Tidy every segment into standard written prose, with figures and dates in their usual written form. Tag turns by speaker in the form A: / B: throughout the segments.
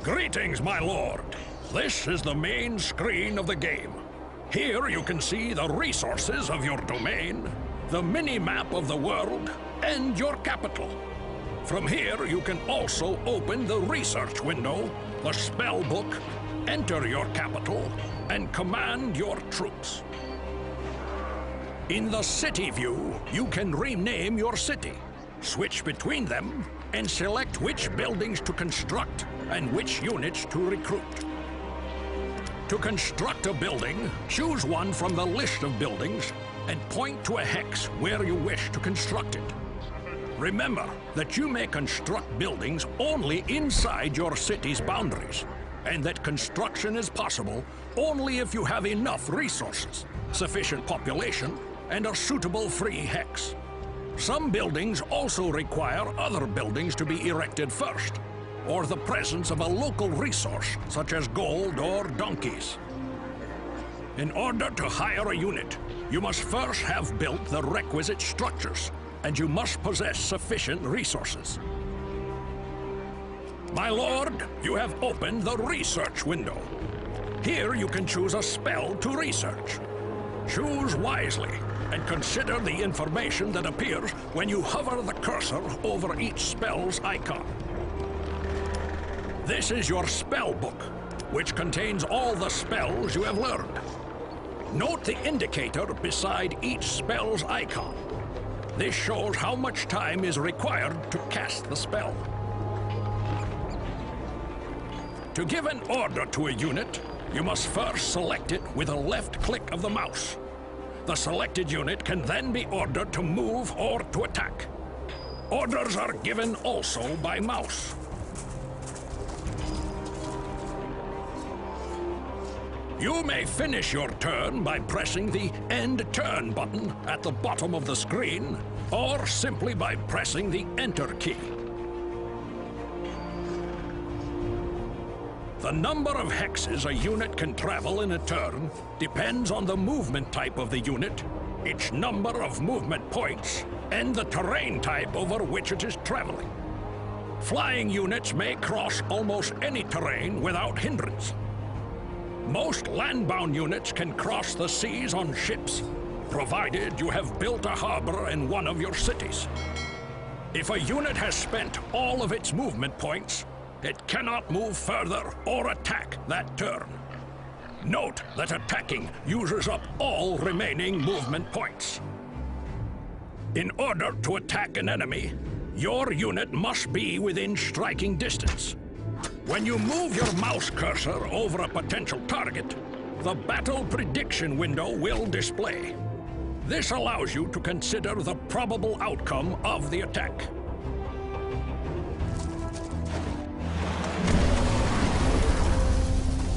A: Greetings, my lord. This is the main screen of the game. Here you can see the resources of your domain, the mini-map of the world, and your capital. From here you can also open the research window, the spell book, enter your capital, and command your troops. In the city view, you can rename your city, switch between them, and select which buildings to construct and which units to recruit. To construct a building, choose one from the list of buildings and point to a hex where you wish to construct it. Remember that you may construct buildings only inside your city's boundaries, and that construction is possible only if you have enough resources, sufficient population, and a suitable free hex. Some buildings also require other buildings to be erected first, or the presence of a local resource such as gold or donkeys. In order to hire a unit, you must first have built the requisite structures, and you must possess sufficient resources. My lord, you have opened the research window. Here you can choose a spell to research. Choose wisely, and consider the information that appears when you hover the cursor over each spell's icon. This is your spell book, which contains all the spells you have learned. Note the indicator beside each spell's icon. This shows how much time is required to cast the spell. To give an order to a unit, you must first select it with a left click of the mouse. The selected unit can then be ordered to move or to attack. Orders are given also by mouse. You may finish your turn by pressing the End Turn button at the bottom of the screen, or simply by pressing the Enter key. The number of hexes a unit can travel in a turn depends on the movement type of the unit, its number of movement points, and the terrain type over which it is traveling. Flying units may cross almost any terrain without hindrance. Most land-bound units can cross the seas on ships, provided you have built a harbor in one of your cities. If a unit has spent all of its movement points, it cannot move further or attack that turn. Note that attacking uses up all remaining movement points. In order to attack an enemy, your unit must be within striking distance. When you move your mouse cursor over a potential target, the battle prediction window will display. This allows you to consider the probable outcome of the attack.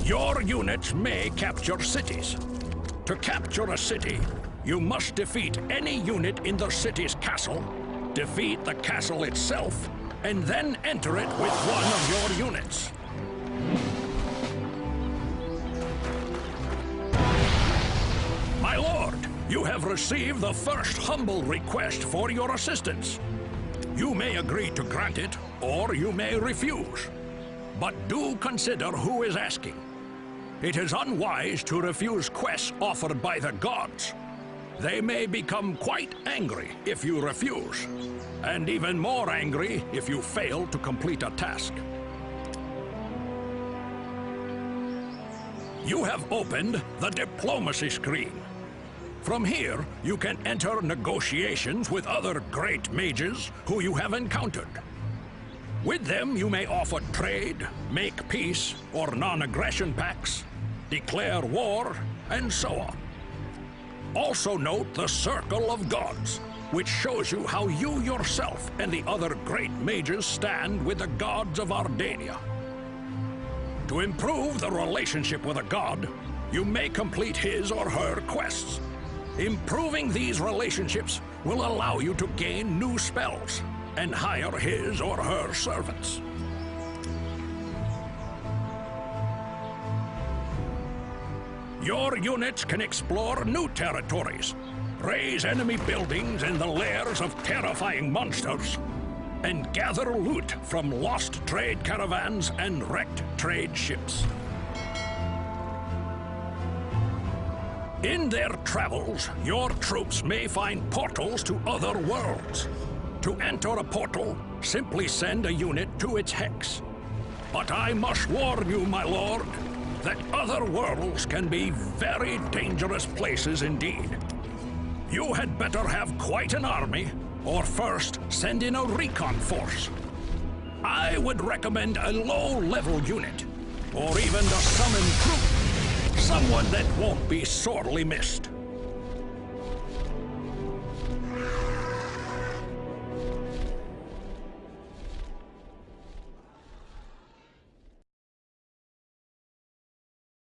A: Your units may capture cities. To capture a city, you must defeat any unit in the city's castle, defeat the castle itself, and then enter it with one of your units. My lord, you have received the first humble request for your assistance. You may agree to grant it, or you may refuse. But do consider who is asking. It is unwise to refuse quests offered by the gods. They may become quite angry if you refuse, and even more angry if you fail to complete a task. You have opened the diplomacy screen. From here, you can enter negotiations with other great mages who you have encountered. With them, you may offer trade, make peace or non-aggression pacts, declare war, and so on. Also note the Circle of Gods, which shows you how you yourself and the other great mages stand with the gods of Ardania. To improve the relationship with a god, you may complete his or her quests. Improving these relationships will allow you to gain new spells and hire his or her servants. Your units can explore new territories, raise enemy buildings in the lairs of terrifying monsters, and gather loot from lost trade caravans and wrecked trade ships. In their travels, your troops may find portals to other worlds. To enter a portal, simply send a unit to its hex. But I must warn you, my lord, that other worlds can be very dangerous places indeed. You had better have quite an army, or first send in a recon force. I would recommend a low-level unit, or even a summoned troop. Someone that won't be sorely missed.